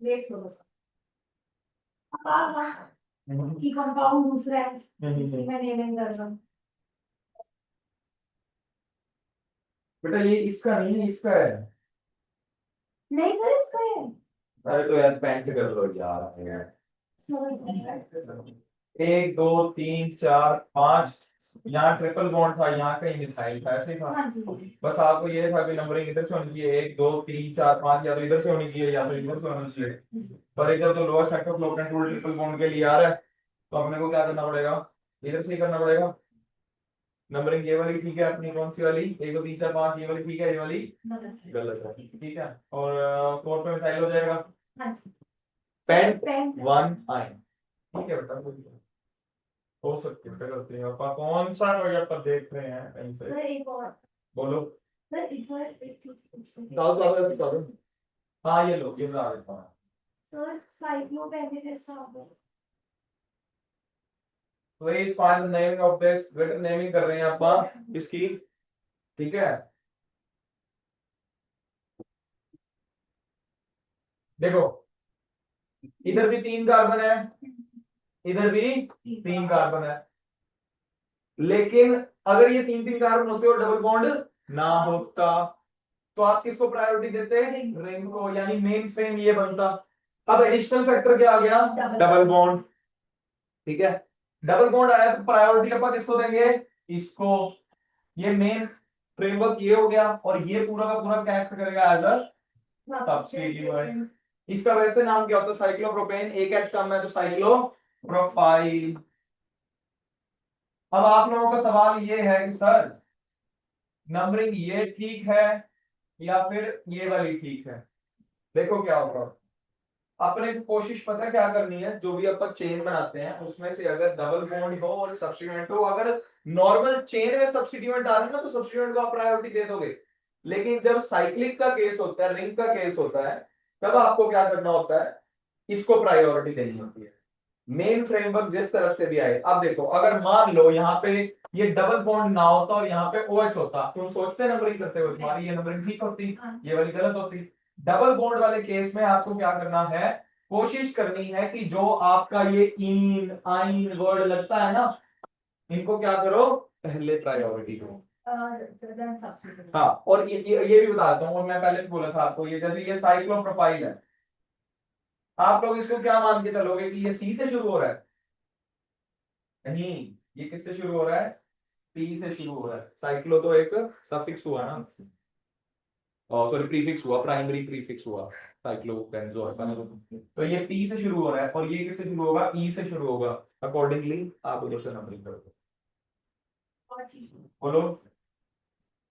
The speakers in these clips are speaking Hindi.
देख लो बस। की कंपाउंड दूसरा है, इसी में नेमिंग कर रहा हूँ। बेटा ये इसका नहीं है, इसका है। नहीं सर इसका है। अरे तो यार पेंट कर लो यार। सर 1 2 3 4 5, यहाँ ट्रिपल बॉन्ड था, यहाँ कहीं मिथाइल था, ऐसे ही था। हाँ जी। बस आपको ये था कि नंबरिंग इधर से होनी चाहिए, 1 2 3 4 5, या तो इधर से होनी चाहिए या तो इधर से होनी चाहिए। पर इधर तो lower sector floatant rule triple bond के लिए आ रहा है, तो अपने को क्या करना पड़ेगा, इधर से ही करना पड़ेगा। नंबरिंग ये वाली ठीक है अपनी, कौन सी वाली, 1 2 3 4 5, ये वाली ठीक है, ये वाली गलत है, ठीक है। और 4 पे मिथाइल हो जाएगा। हाँ जी। पेंट 1 आयन, ठीक है बेटा। हो सकती है गलती, आप कौन सा आप देख रहे हैं कहीं से। सर एक और। बोलो। सर एक और एक चीज पूछनी डाल थी। दो। हाँ ये लो, ये बता देता हूँ। सर साइक्लो पहले कैसा होगा? Please find the naming of this, बेटा नेमिंग कर रहे हैं आप इसकी, ठीक है। देखो इधर भी 3 कार्बन है, इधर भी 3 कार्बन है, लेकिन अगर ये 3 3 कार्बन होते और डबल बॉन्ड ना होता तो आप किसको प्रायोरिटी देते, रिंग को, यानी मेन फ्रेम ये बनता। अब एडिशनल फैक्टर क्या आ गया, डबल बॉन्ड, ठीक है। डबल बॉन्ड आया तो प्रायोरिटी अपन किसको देंगे, इसको। ये मेन फ्रेमवर्क ये हो गया, और ये पूरा का पूरा क्या एक्ट करेगा एज अ सब्स्टिट्यूएंट। इसका वैसे नाम क्या होता है, साइक्लोप्रोपेन, एक एच कम है तो साइक्लोप्रोपाइल। अब आप लोगों का सवाल ये है कि सर नंबरिंग ये ठीक है या फिर ये वाली ठीक है। देखो क्या होगा, अपने को कोशिश पता क्या करनी है, जो भी अपन चेन बनाते हैं उसमें से अगर डबल बॉन्ड हो और सब्स्टिट्यूएंट हो, अगर नॉर्मल चेन में सब्स्टिट्यूएंट आ रहा है ना तो सब्स्टिट्यूएंट को आप प्रायोरिटी दे दोगे। लेकिन जब साइक्लिक का केस होता है, रिंग का केस होता है, तब आपको क्या करना होता है, इसको प्रायोरिटी देनी होती है। मेन फ्रेमवर्क जिस तरफ से भी आए। अब देखो अगर मान लो यहाँ पे ये डबल बॉन्ड ना होता और यहाँ पे OH होता, तुम सोचते नंबरिंग करते हुए तुम्हारी ये नंबरिंग ठीक होती, ये वाली गलत होती। डबल बॉन्ड वाले केस में आपको क्या करना है, कोशिश करनी है कि जो आपका ये इन आइन वर्ड लगता है ना, इनको क्या करो, पहले प्रायोरिटी दो। हाँ, और ये भी बताता हूँ, और मैं पहले भी बोला था आपको, ये जैसे ये साइक्लोप्रोपाइल है, आप लोग इसको क्या मान के चलोगे कि ये सी से शुरू हो रहा है, नहीं, ये किससे शुरू हो रहा है, पी से शुरू हो रहा है। साइक्लो तो एक सफिक्स हुआ ना, सॉरी प्रीफिक्स हुआ, प्राइमरी प्रीफिक्स हुआ, साइक्लो बेंजो है, तो ये पी से शुरू हो रहा है और ये किससे शुरू होगा, ई से शुरू होगा। अकॉर्डिंगली आप उधर से नंबरिंग करोगे। बोलो।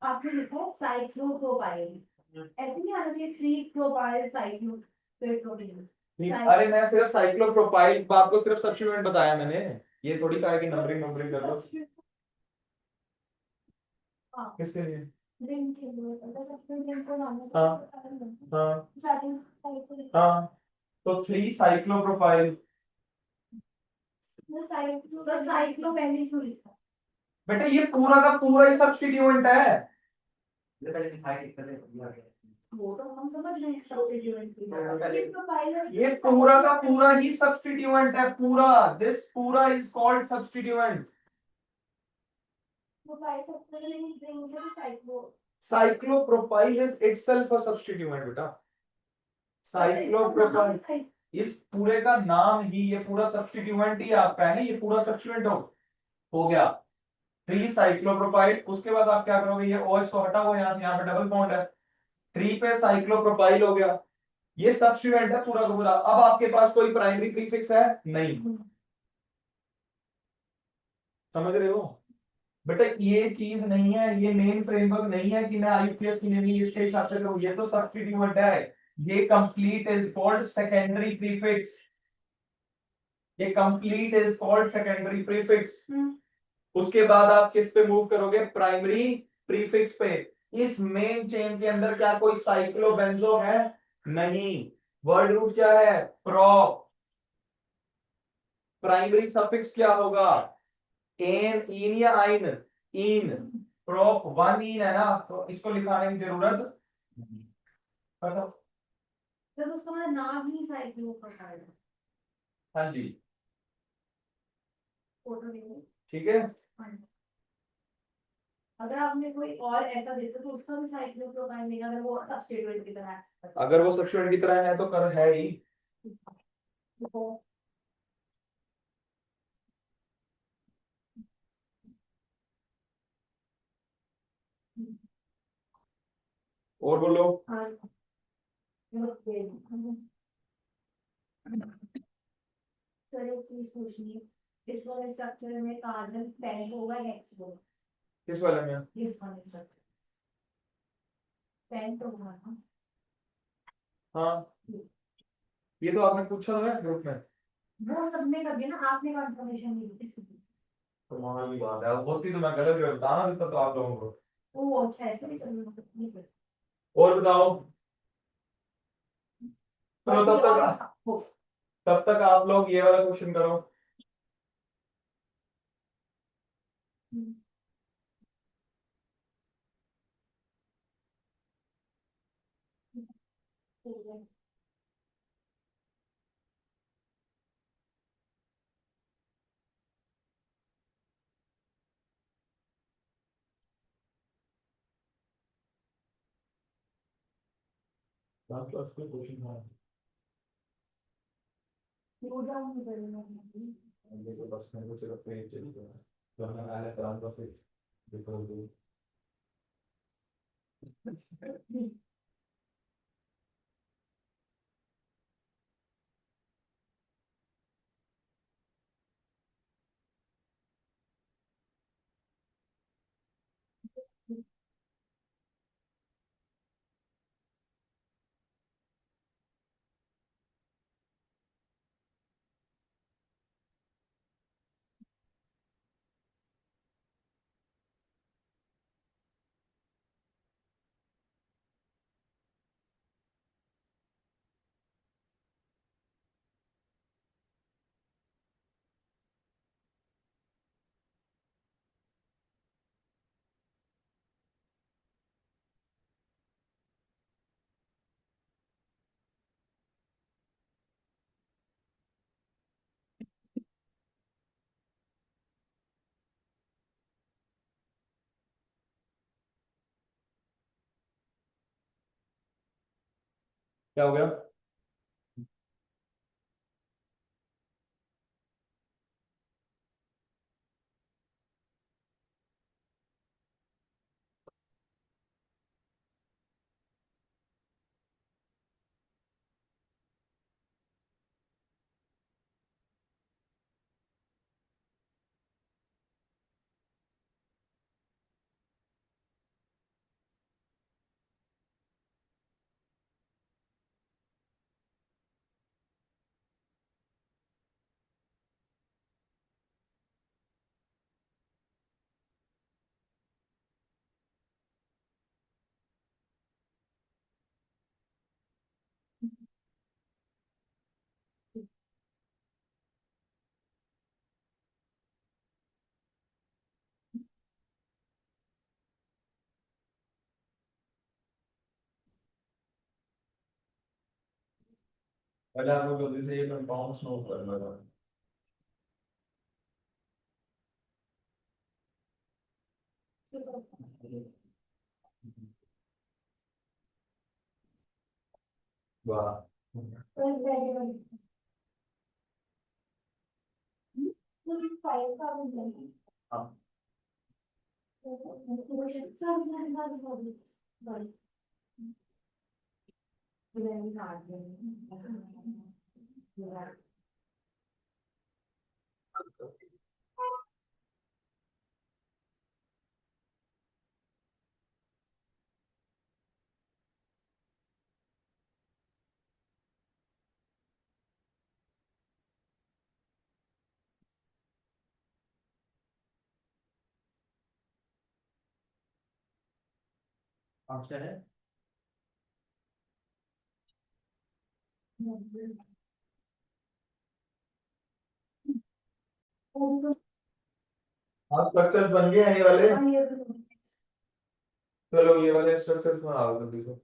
आपने लिखा है साइक्लोप्रोपाइल, ऐसे नहीं आना चाहिए थ्री प्रोपाइल साइक्लोप्रोपाइल। नहीं, अरे मैं सिर्फ साइक्लोप्रोपाइल आपको सिर्फ सब्स्टिट्यूएंट बताया मैंने, ये थोड़ी कहा है कि नंबरिंग नंबरिंग कर लो। किसके लिए, रिंग के लिए सबसे रिंग को नाम हाँ हाँ हाँ, तो 3 साइक्लोप्रोपाइल। साइक्लो पहले क्यों लिखा? बेटा ये पूरा का पूरा ही सब्स्टिट्यूएंट है। वो तो हम समझ रहे हैं सब्स्टिट्यूएंट की प्रोफाइल है। ये पूरा का पूरा ही सब्स्टिट्यूएंट है, पूरा, दिस पूरा इज कॉल्ड सब्स्टिट्यूएंट। प्रोफाइल सबसे नहीं रिंग है cyclo. Cyclopropyl is itself a substituent बेटा। साइक्लोप्रोपाइल इस पूरे का नाम ही, ये पूरा सब्स्टिट्यूएंट ही आपका है ना, ये पूरा सब्स्टिट्यूएंट हो गया 3 साइक्लोप्रोपाइल। उसके बाद आप क्या करोगे, ये OH तो हटा हुआ यहाँ से, यहाँ पे डबल बॉन्ड है, 3 पे साइक्लोप्रोपाइल हो गया, ये सब्स्टिट्यूएंट है पूरा का पूरा। अब आपके पास कोई प्राइमरी प्रीफिक्स है नहीं, समझ रहे हो बेटा, ये चीज नहीं है, ये मेन फ्रेमवर्क नहीं है कि मैं IUPAC की नेमिंग इसके हिसाब से करूं, ये तो सब्स्टिट्यूएंट है। ये complete is called secondary prefix, ये complete is called secondary prefix. उसके बाद आप किस पे मूव करोगे, प्राइमरी प्रीफिक्स पे। इस मेन चेन के अंदर क्या कोई साइक्लोबेंजो है, नहीं। वर्ड रूट क्या है, प्रोप। प्राइमरी सफिक्स क्या होगा, एन, इन या आइन, इन। प्रोप 1 इन है ना, तो इसको लिखाने की जरूरत नहीं। तो उसका मतलब नाम ही साइक्लोप्रोपाइल है। हाँ जी, फोटो देखो। ठीक है। हाँ जी। अगर आपने कोई और ऐसा देखा तो उसका भी साइक्लोप्रोपाइल देगा, अगर वो सब्स्टिट्यूएंट की तरह है। अगर वो सब्स्टिट्यूएंट की तरह है तो कर है ही। तो और बोलो। हाँ, सर एक चीज पूछनी है, इस वाले स्ट्रक्चर में कार्बन पेंट होगा नेक्स्ट होगा, किस वाले में? इस वाले स्ट्रक्चर पेंट होगा ना। हाँ, ये तो आपने पूछा था ना ग्रुप में। वो सबने कर दिया ना, आपने कंफर्मेशन नहीं दी इसलिए। तो वहां भी बात है, होती तो मैं गलत बताना देता तो आप लोगों को। वो अच्छा ऐसे भी चलना ठीक है। और बताओ। चलो बस ये और तब तक आप लोग ये वाला क्वेश्चन करो। ठीक है। लास्ट क्लास में क्वेश्चन था। नोट डाउन कर लेना। ये तो बस मेरे को सिर्फ पेज चाहिए, वरना आले प्रांत का फिर देखो दो। क्या हो गया? पहले आपको जल्दी से ये कंपाउंड्स नोट करना था। वाह। हाँ, अच्छा है। हाँ, स्ट्रक्चर्स बन गए हैं ये वाले। चलो ये वाले स्ट्रक्चर्स में आओ जल्दी से।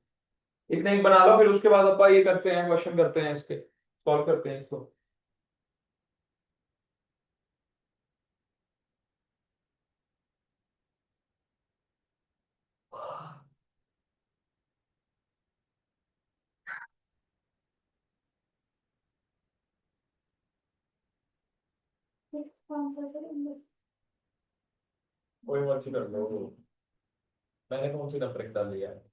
इतने ही बना लो, फिर उसके बाद अपन ये करते हैं, क्वेश्चन करते हैं, इसके सॉल्व करते हैं इसको। सिक्स कौन सा सर इंग्लिश? कोई मर्जी कर लो, मैंने कौन सी नंबर डाल दिया है।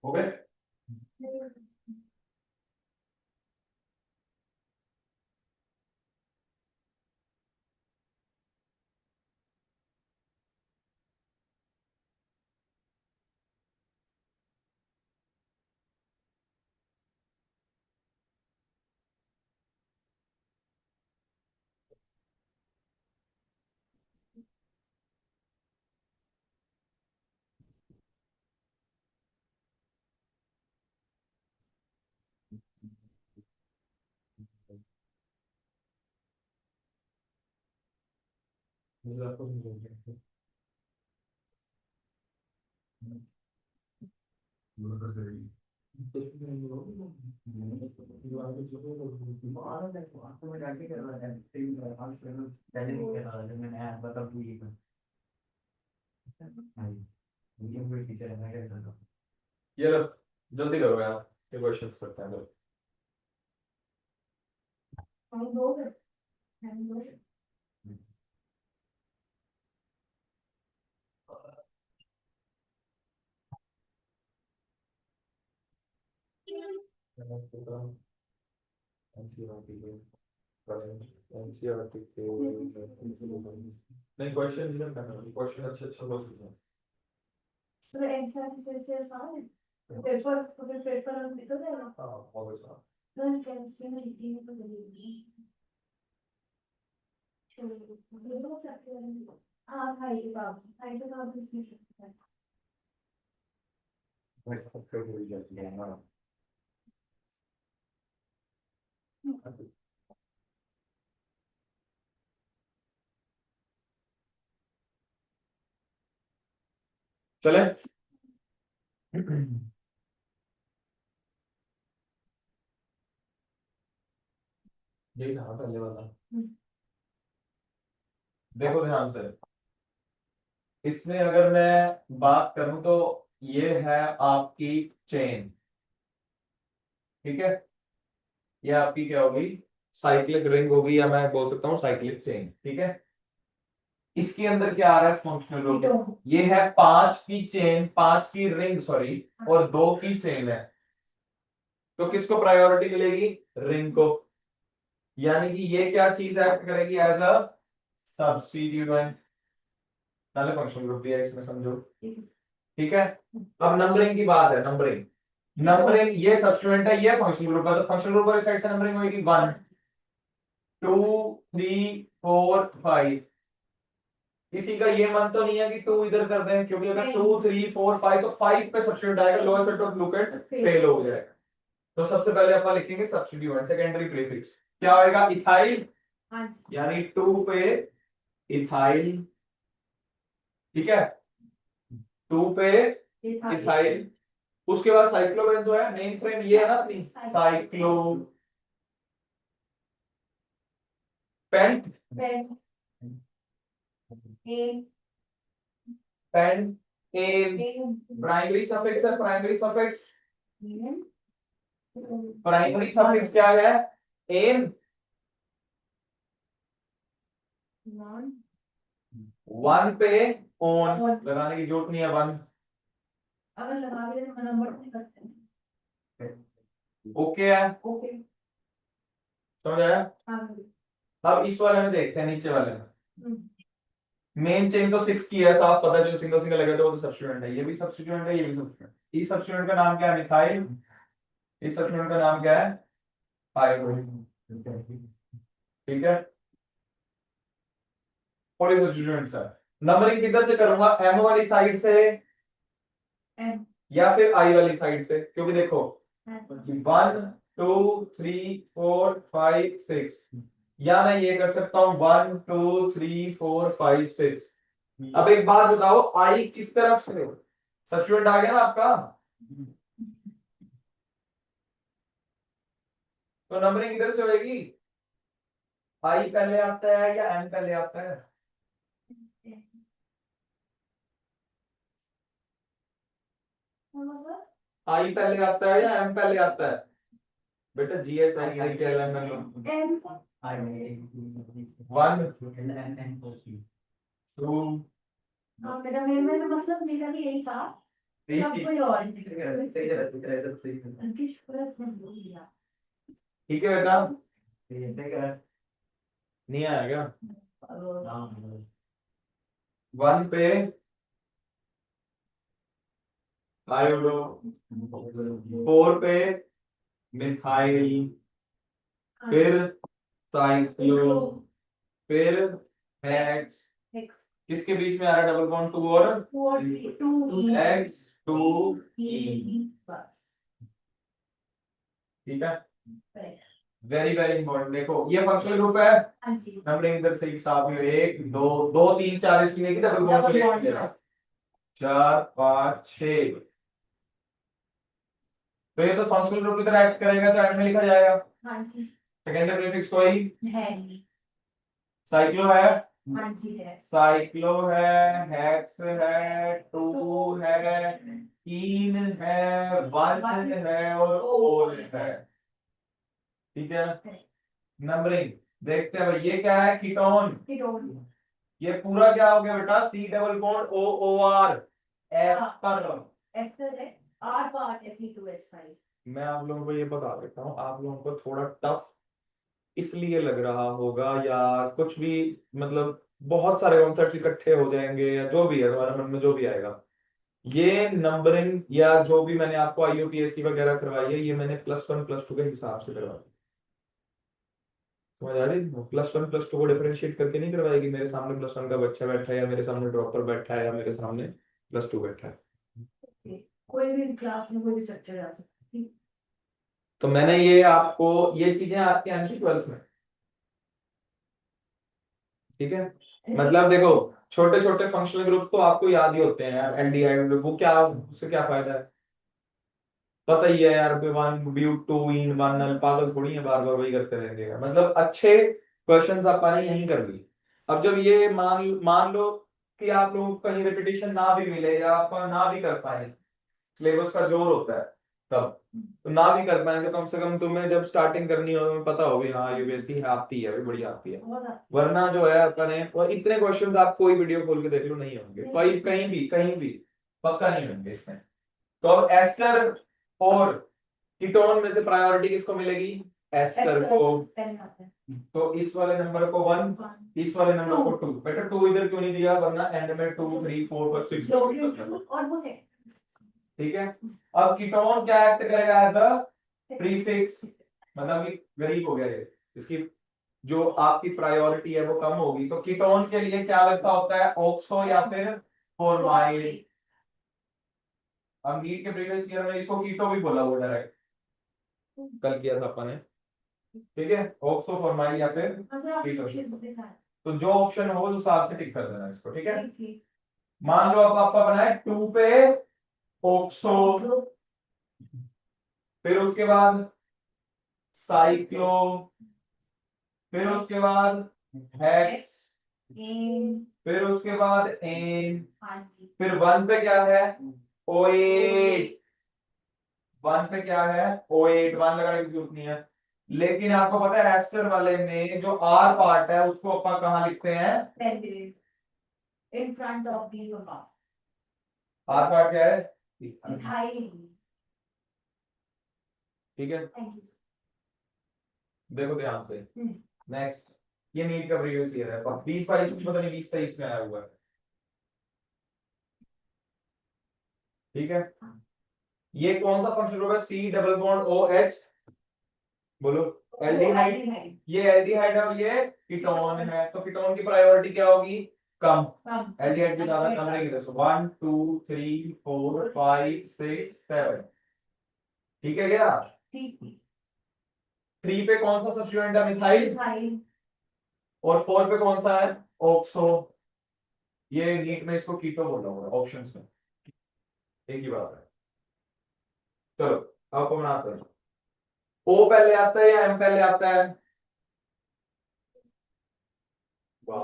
हो गए? ये लो, जल्दी करो यार, ये क्वेश्चंस करते हैं लो। हम दो कर, हम दो। नहीं, क्वेश्चन नहीं करना, क्वेश्चन अच्छे अच्छे क्वेश्चन। तो आंसर से आसान है। पेपर पूरे पेपर हम निकल जाएगा। हाँ, बहुत अच्छा। तो केमिस्ट्री में लिखी है तो जरूरी है। चलो ये लोग चाहते हैं। हाँ भाई के बाप इसमें है। चले। यही था पहले वाला। देखो ध्यान से, इसमें अगर मैं बात करूं तो ये है आपकी चेन, ठीक है। ये आपकी क्या होगी, साइक्लिक रिंग होगी, या मैं बोल सकता हूँ साइक्लिक चेन, ठीक है। इसके अंदर क्या आ रहा है, फंक्शनल ग्रुप। ये है 5 की चेन, 5 की रिंग सॉरी, और 2 की चेन है। तो किसको प्रायोरिटी मिलेगी, रिंग को। यानी कि ये क्या चीज एक्ट करेगी एज अ सब्स्टिट्यूएंट। नाले फंक्शनल ग्रुप दिया है इसमें, समझो, ठीक है। अब नंबरिंग की बात है, नंबरिंग, नंबरिंग ये सब्स्टिट्यूएंट है, ये फंक्शनल ग्रुप है, तो फंक्शनल ग्रुप वाली साइड से नंबरिंग होगी 1 2 3 4 5। किसी का ये मन तो नहीं है कि 2 इधर कर दें, क्योंकि अगर 2 3 4 5 तो 5 पे सब्स्टिट्यूट आएगा, lower set of look at fail हो जाएगा। तो सबसे पहले अपन लिखेंगे सब्स्टिट्यूएंट, सेकेंडरी प्रीफिक्स क्या होएगा, इथाइल, हाँ यानी 2 पे इथाइल, ठीक है, 2 पे इथाइल, उसके बाद साइक्लोबेन जो है मेन फ्रेम ये है ना अपनी, cyclo pent pent a pent an, a primary suffix है, प्राइमरी सफिक्स, प्राइमरी सफिक्स क्या है, एन, वन पे ओन लगाने की जरूरत नहीं है, वन, अगर लगा भी तो नंबर नहीं करते। ओके है, ओके समझ आया। हाँ अब इस वाले में देखते हैं, नीचे वाले में हम्म, मेन चेन तो 6 की है, साफ पता है, जो सिंगल सिंगल लगे तो वो तो सब्स्टिट्यूएंट है, ये भी सब्स्टिट्यूएंट है, ये भी सब्स्टिट्यूएंट, इस सब्स्टिट्यूएंट का नाम क्या है, मिथाइल, इस सब्स्टिट्यूएंट का नाम क्या है, पाइरुवेट, ठीक है, और ये सब्स्टिट्यूएंट है। नंबरिंग किधर से करूंगा, एम वाली साइड से एम या फिर आई वाली साइड से, क्योंकि देखो 1 2 3 4 5 6, या मैं ये कर सकता हूं 1 2 3 4 5 6। अब एक बात बताओ, आई किस तरफ से, सब्स्टिट्यूएंट आ गया ना आपका, तो नंबरिंग किधर से होगी, आई पहले आता है या एम पहले आता है, आई पहले आता है या एम पहले आता है, बेटा जी एच आई आई के एल एम एन, एम 1 2 हाँ मेरा मेरा मतलब मेरा भी यही था। सब कोई और अंकिश प्लस में बोल दिया। ठीक है बेटा, नहीं आएगा, 1 पे आयोडो, 4 पे मिथाइल, फिर साइक्लो, फिर हेक्स, नेक्स्ट किसके बीच में आ रहा है डबल बॉन्ड, 2 और 2 एक्स 2 ई, ई बस ठीक है, वेरी वेरी इंपॉर्टेंट। देखो ये फंक्शनल ग्रुप है, हाँ जी नंबरिंग इधर से साथ में 1 2 2 3 4 इसकी नहीं डबल बॉन्ड डबल के बॉन्ड लिए 4 5 6, तो ये तो फंक्शनल ग्रुप की तरह एक्ट करेगा, तो एंड में लिखा जाएगा, हाँ जी सेकेंडरी प्रीफिक्स कोई, है साइक्लो है, हाँ जी है साइक्लो है, हेक्स है, 2 है, इन है, 1 है और ओल है, ठीक है। नंबरिंग देखते हैं भाई, ये क्या है, कीटोन, कीटोन ये पूरा क्या हो गया बेटा, C double bond O O R S पर, एस्टर है आर पार्ट Fe2H5 मैं आप लोगों को ये बता देता हूँ, आप लोगों को थोड़ा टफ इसलिए लग रहा होगा या कुछ भी, मतलब बहुत सारे कॉन्सेप्ट इकट्ठे हो जाएंगे या जो भी है तुम्हारे मन में जो भी आएगा, ये नंबरिंग या जो भी मैंने आपको आईयूपीएससी वगैरह करवाई है, ये मैंने +1 +2 के हिसाब से करवाई, समझ आ रही, +1 +2 को डिफरेंशिएट करके नहीं करवाएगी, मेरे सामने +1 का बच्चा बैठा है या मेरे सामने ड्रॉपर बैठा है या मेरे सामने +2 बैठा है, कोई भी क्लास में कोई भी स्ट्रक्चर आ सकती है। तो मैंने ये आपको, ये चीजें आपके आएंगी 12th में, ठीक है, मतलब देखो छोटे छोटे फंक्शनल ग्रुप तो आपको याद ही होते हैं यार, एल्डिहाइड वो क्या, उससे क्या फायदा है, पता ही है यार, one but two in one null, पागल थोड़ी है बार बार वही करते रहेंगे, मतलब अच्छे क्वेश्चंस आपने यहीं कर लिए। अब जब ये मान मान लो कि आप लोग कहीं रिपीटेशन ना भी मिले या आप ना भी कर पाए, सिलेबस का जोर होता है तब, तो ना भी कर पाए तो कम से कम तुम्हें जब स्टार्टिंग करनी हो तुम्हें पता हो भी हाँ यूपीएससी है, आती है, बढ़िया आती है, वरना जो है अपने और इतने क्वेश्चंस आप कोई वीडियो खोल के देख लो नहीं होंगे, कोई कहीं भी पक्का नहीं होंगे इसमें। तो अब एस्टर और कीटोन में से प्रायोरिटी किसको मिलेगी, एस्टर को, तो इस वाले नंबर को 1, इस वाले नंबर को 2, बेटा 2 इधर क्यों नहीं दिया, वरना एंड में 2 3 4 5 6, और वो से ठीक है। अब कीटोन क्या एक्ट करेगा, एज अ प्रीफिक्स, मतलब कि गरीब हो गया ये, इसकी जो आपकी प्रायोरिटी है वो कम होगी, तो कीटोन के लिए क्या लगता होता है, ऑक्सो या फिर फॉर्माइल, अब नीट के प्रीवियस ईयर में इसको कीटो भी बोला हुआ डायरेक्ट, कल किया था अपन ने, ठीक है, ऑक्सो फॉर्माइल या फिर कीटो, तो जो ऑप्शन हो उस हिसाब से टिक कर देना इसको, ठीक है। ठीक ठीक। मान लो अब आपका बना है 2 पे ओक्सो, फिर उसके बाद साइक्लो, फिर उसके बाद हेक्स, एन। फिर उसके बाद एन, हाँ जी। फिर 1 पे क्या है O8, 1 पे क्या है O8, 1 लगाने की जरूरत नहीं है। लेकिन आपको पता है एस्टर वाले में जो आर पार्ट है उसको अपन कहाँ लिखते हैं? Pendant in front of the aroma. R part क्या है? इथाइल। ठीक है, थैंक यू। देखो ध्यान से। नेक्स्ट, ये नीट का प्रीवियस ईयर है, 20-22 में पता नहीं 20-23 में आया हुआ है, ठीक है। ये कौन सा फंक्शन ग्रुप है? C double bond O H, बोलो एल्डिहाइड। एल्डिहाइड। ये एल्डिहाइड है और ये कीटोन है, तो कीटोन की प्रायोरिटी क्या होगी? कम। कम। एल्डिहाइड की ज्यादा कम रहेगी। देखो 1 2 3 4 5 6 7, ठीक है क्या? ठीक। 3 पे कौन सा सब्स्टिट्यूएंट है? मिथाइल। इथाइल। और 4 पे कौन सा है? ऑक्सो। ये नीट में इसको कीटो बोला हुआ है ऑप्शंस में, एक ही बात है। चलो आपको बनाते हैं। ओ पहले आता है या एम पहले आता है? मैं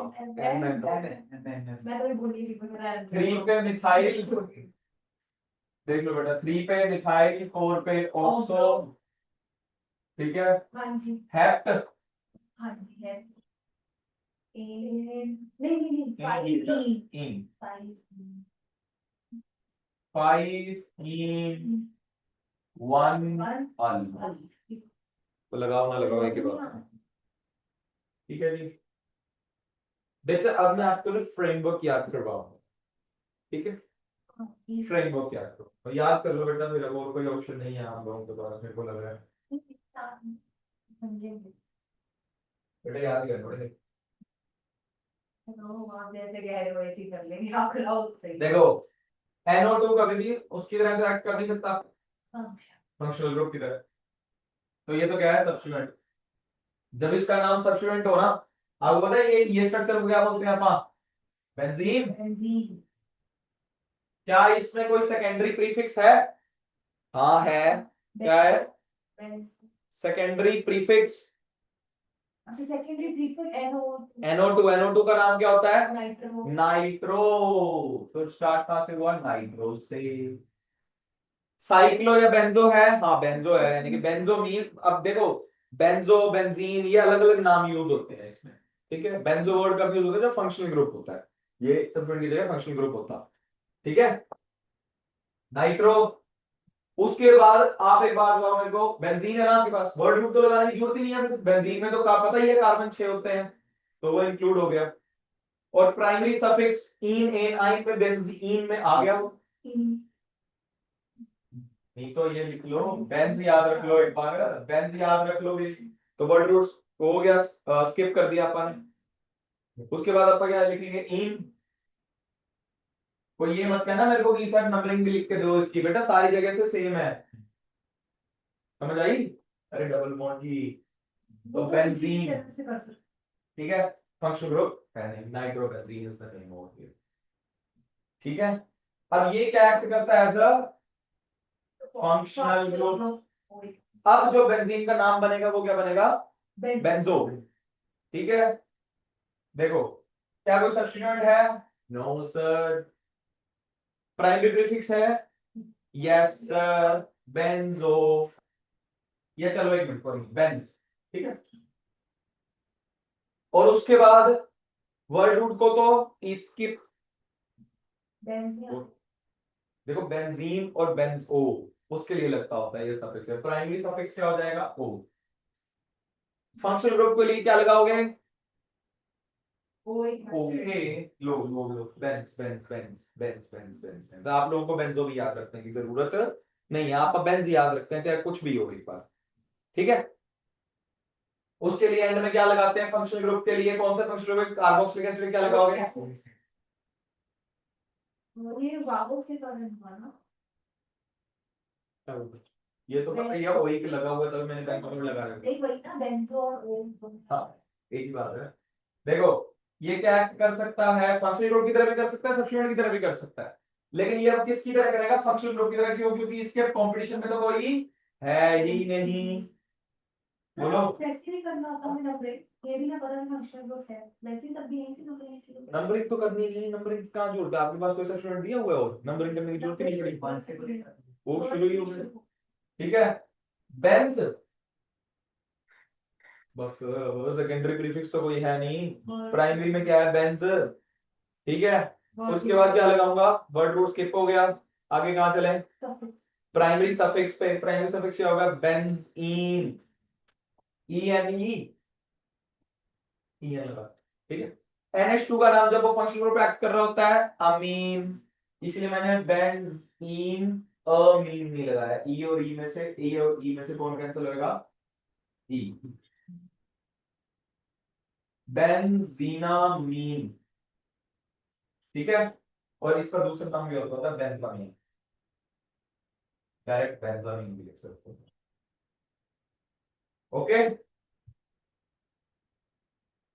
तो बोली थी पर मेरा 3 पे मिथाइल, देख लो बेटा, 3 पे मिथाइल, 4 पे ऑक्सो, ठीक है। हाँ जी। हेप्ट, हाँ जी है। नहीं नहीं नहीं, 5 इन, 5 5 इन 1 अल, तो लगाओ ना लगाओ एक ही बात, ठीक है जी। बेटा अब मैं आपको फ्रेमवर्क याद करवाऊंगा, ठीक है। फ्रेमवर्क याद करो और याद कर लो बेटा, मेरा और कोई ऑप्शन नहीं है आप लोगों के पास, मेरे को लग रहा है। बेटा याद कर लो। आप जैसे कह रहे हो वैसे ही कर लेंगे, आप कराओ तो सही। देखो NO2 कभी भी उसकी तरह इंटरेक्ट कर नहीं सकता हाँ। फंक्शनल ग्रुप की तरह, तो ये तो क्या है? सब्स्टिट्यूएंट। जब इसका नाम सब्स्टिट्यूएंट हो ना, आपको पता है ये स्ट्रक्चर को क्या बोलते हैं अपन? बेंजीन। बेंजीन। क्या इसमें कोई सेकेंडरी प्रीफिक्स है? हाँ है। क्या है? सेकेंडरी प्रीफिक्स अच्छा, secondary prefix NO। NO2। NO2 का नाम क्या होता है? नाइट्रो। नाइट्रो। तो स्टार्ट कहां से हुआ? नाइट्रो से। साइक्लो या बेंजो है? हाँ बेंजो है, यानी कि बेंजो मीन, अब देखो बेंजो बेंजीन ये अलग अलग नाम यूज होते हैं इसमें, ठीक है। बेंजो वर्ड कब यूज होता है? जब फंक्शनल ग्रुप होता है, ये सब की जगह फंक्शनल ग्रुप होता है, ठीक है। नाइट्रो। उसके बाद आप एक बार बताओ मेरे को, बेंजीन है ना आपके पास, वर्ड ग्रुप तो लगाने की जरूरत ही नहीं है, बेंजीन में तो पता ही है कार्बन 6 होते हैं, तो वो इंक्लूड हो गया। और प्राइमरी सफिक्स इन एन आइन में बेंजीन में आ गया वो, नहीं तो ये लिख लो बेंज याद रख लो, एक बार बेंज याद रख लो भी, तो वर्ड रूट्स हो गया, स्किप कर दिया अपन। उसके बाद अपन क्या लिखेंगे? इन। कोई ये मत कहना मेरे को कि सर नंबरिंग भी लिख के दो इसकी, बेटा सारी जगह से सेम है, समझ आई? अरे डबल बॉन्ड की तो बेंजीन, ठीक है। Functional group nitrobenzene is the name of it, ठीक है। अब ये क्या एक्ट करता है? As a functional group. अब जो बेंजीन का नाम बनेगा वो क्या बनेगा? बेंजो, ठीक है। देखो क्या कोई सब्स्टिट्यूएंट है? No sir. प्राइमरी प्रीफिक्स है? Yes sir, benzo. या चलो एक मिनट, कोई बेंज, ठीक है। और उसके बाद वर्ड रूट को तो स्किप, देखो बेंजीन और बेंजो उसके लिए लगता होता है ये सफिक्स है, प्राइमरी सफिक्स क्या हो जाएगा? ओ। फंक्शनल ग्रुप के लिए क्या लगाओगे? ओके, लो लो लो, benz benz benz benz benz benz benz. आप लोगों को बेंजो भी याद रखने की जरूरत नहीं है, आप बेंज याद रखते हैं चाहे कुछ भी हो एक बार, ठीक है। उसके लिए एंड में क्या लगाते हैं? फंक्शनल ग्रुप के लिए कौन सा फंक्शनल ग्रुप? कार्बोक्सिलिक एसिड क्या लगाओगे? ये वापस से करना ना। ये तो पता ही है, वही लगा हुआ है, तभी मैंने बेंजो में लगा रखा है। एक वही ना, बेंजो और ओ। हाँ एक ही बात है। देखो ये क्या act कर सकता है, फंक्शनल ग्रुप की तरह भी कर सकता है, सब्स्टिट्यूएंट की तरह भी कर सकता है, लेकिन ये अब किसकी तरह करेगा, फंक्शनल ग्रुप की तरह। क्यों? क्योंकि इसके कंपटीशन में तो कोई है ही नहीं। बोलो। वैसे भी करना होता है नंबरिंग, ये भी ना पता फंक्शनल ग्रुप है, वैसे ही तब भी यहीं से नंबरिंग शुरू करें। नंबरिंग तो करनी ही नहीं, नंबरिंग कहाँ जरूरत है, आपके पास कोई सब्स्टिट्यूएंट दिया हुआ है और नंबरिंग करने की जरूरत ही नहीं पड़ी, वो शुरू ही हो गया। ठीक है, बेंज बस सेकेंडरी प्रीफिक्स तो कोई है नहीं, प्राइमरी में क्या है, बेंज। ठीक है, उसके बाद क्या लगाऊंगा, वर्ड रूट स्किप हो गया, आगे कहाँ चले, प्राइमरी सफिक्स पे। प्राइमरी सफिक्स क्या होगा, benzene, E N E N लगा। ठीक है, NH2 का नाम जब वो फंक्शनल ग्रुप एक्ट कर रहा होता है अमीन, इसलिए मैंने बेंजीन अमीन नहीं लगाया। ई और ई में से, ई और ई में से कौन कैंसिल होगा, ई, बेंजीनामीन। ठीक है, और इसका दूसरा नाम भी होता है बेंजामीन, डायरेक्ट बेंजामीन भी लिख सकते हो। ओके,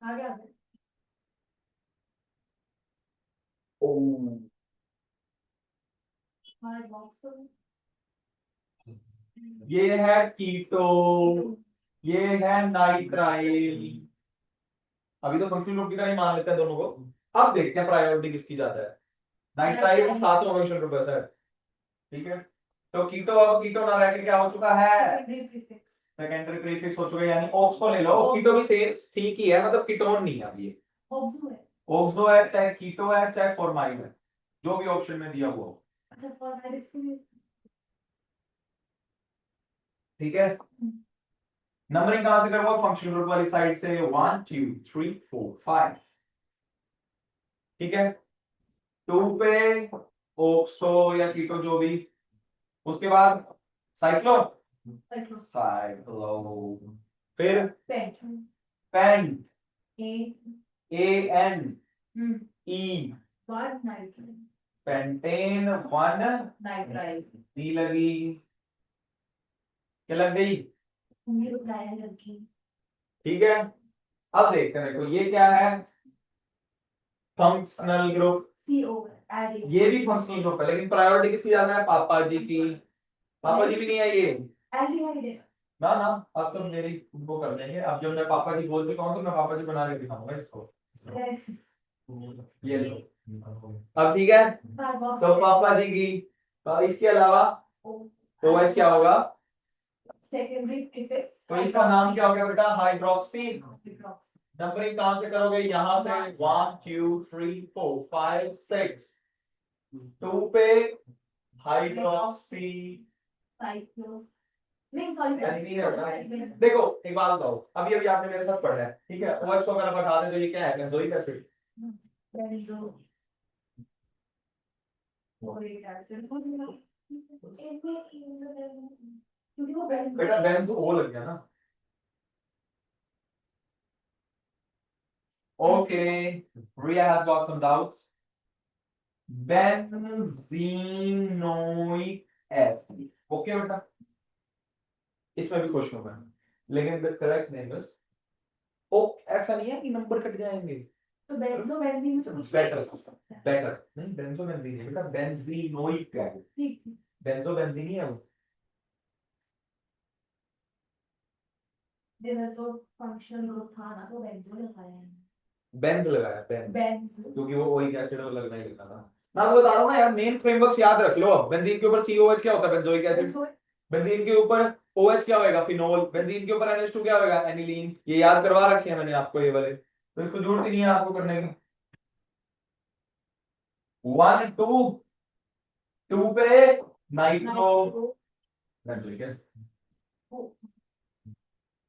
आगे आगे ओ हमारे बॉक्स ये है कीटो, ये है नाइट्राइल। अभी तो फंक्शनल ग्रुप की तरह ही मान लेते हैं दोनों को, अब देखते हैं प्रायोरिटी किसकी ज्यादा है। नाइट्राइल सातवां फंक्शनल ग्रुप है सर। ठीक है, तो कीटो, अब कीटो ना रह के क्या हो चुका है, सेकेंडरी प्रीफिक्स हो चुका है, यानी ऑक्सो ले लो। कीटो भी सेम ठीक ही है, मतलब कीटोन नहीं है अब ये, ऑक्सो है, चाहे कीटो है, चाहे फॉर्माइल है, जो भी ऑप्शन में दिया हुआ हो। अच्छा फॉर्मेट इसके लिए ठीक है, नंबरिंग कहां से करूंगा, फंक्शनल ग्रुप वाली साइड से, 1 2 3 4 5। ठीक है, 2 पे ऑक्सो या कीटो जो भी, उसके बाद साइक्लो, साइक्लो, फिर pent pent, A AN E, one nitrile pentane 1 nitrile D लगी, क्या लग गई, उंगली उठाया लड़की ठीक है। अब देखते हैं, देखो ये क्या है, फंक्शनल ग्रुप, CO एडिंग ये भी फंक्शनल ग्रुप है, लेकिन प्रायोरिटी किसकी ज्यादा है, पापा जी की। पापा जी भी नहीं है ये, एडिंग ना ना, अब तो मेरी वो कर देंगे, अब जब मैं पापा जी बोल चुका हूँ तो मैं पापा जी बना के दिखाऊंगा इसको। ये लो, अब ठीक है, तो पापा जी की, तो इसके अलावा OH क्या होगा, सेकेंडरी प्रीफिक्स तो इसका नाम क्या हो गया बेटा, हाइड्रोक्सी। नंबरिंग कहां से करोगे, यहां से, 1 2 3 4 5 6, 2 पे हाइड्रोक्सी, साइक्लो नहीं सॉरी बेंजीन है ना। देखो एक बात बताओ, अभी अभी आपने मेरे साथ पढ़ा है, ठीक है, OH को अगर आप हटा दें तो ये क्या है, benzoic acid. Benzo boric acid क्योंकि वो बेटा बेंजो ओ लग गया ना। Okay, Riya has got some doubts. Benzenoic acid, okay बेटा, इसमें भी खुश हूं मैं, लेकिन द करेक्ट नेम इज, ओ ऐसा नहीं है कि नंबर कट जाएंगे, तो बेंजो बेंजीन से कुछ बेटर, बेटर नहीं, बेंजो बेंजीन है बेटा, बेंजीनोइक है, ठीक बेंजो बेंजीन ही है वो। इधर तो फंक्शनल ग्रुप था ना तो बेंजो लगाया है बेंज लगाया, बेंज, बेंज क्योंकि वो ओइक एसिड और लगना ही लगना था। मैं आपको बता रहा हूँ ना यार, मेन फ्रेमवर्क्स याद रख लो। बेंजीन के ऊपर COH क्या होता है, बेंजोइक एसिड। बेंजीन के ऊपर OH क्या होएगा, फिनोल। बेंजीन के ऊपर NH2 क्या होएगा, एनिलीन। ये याद करवा रखे हैं मैंने आपको ये वाले, तो इसको जरूरत ही नहीं है आपको करने की। 1 2 2 पे नाइट्रो बेंजोइक एसिड।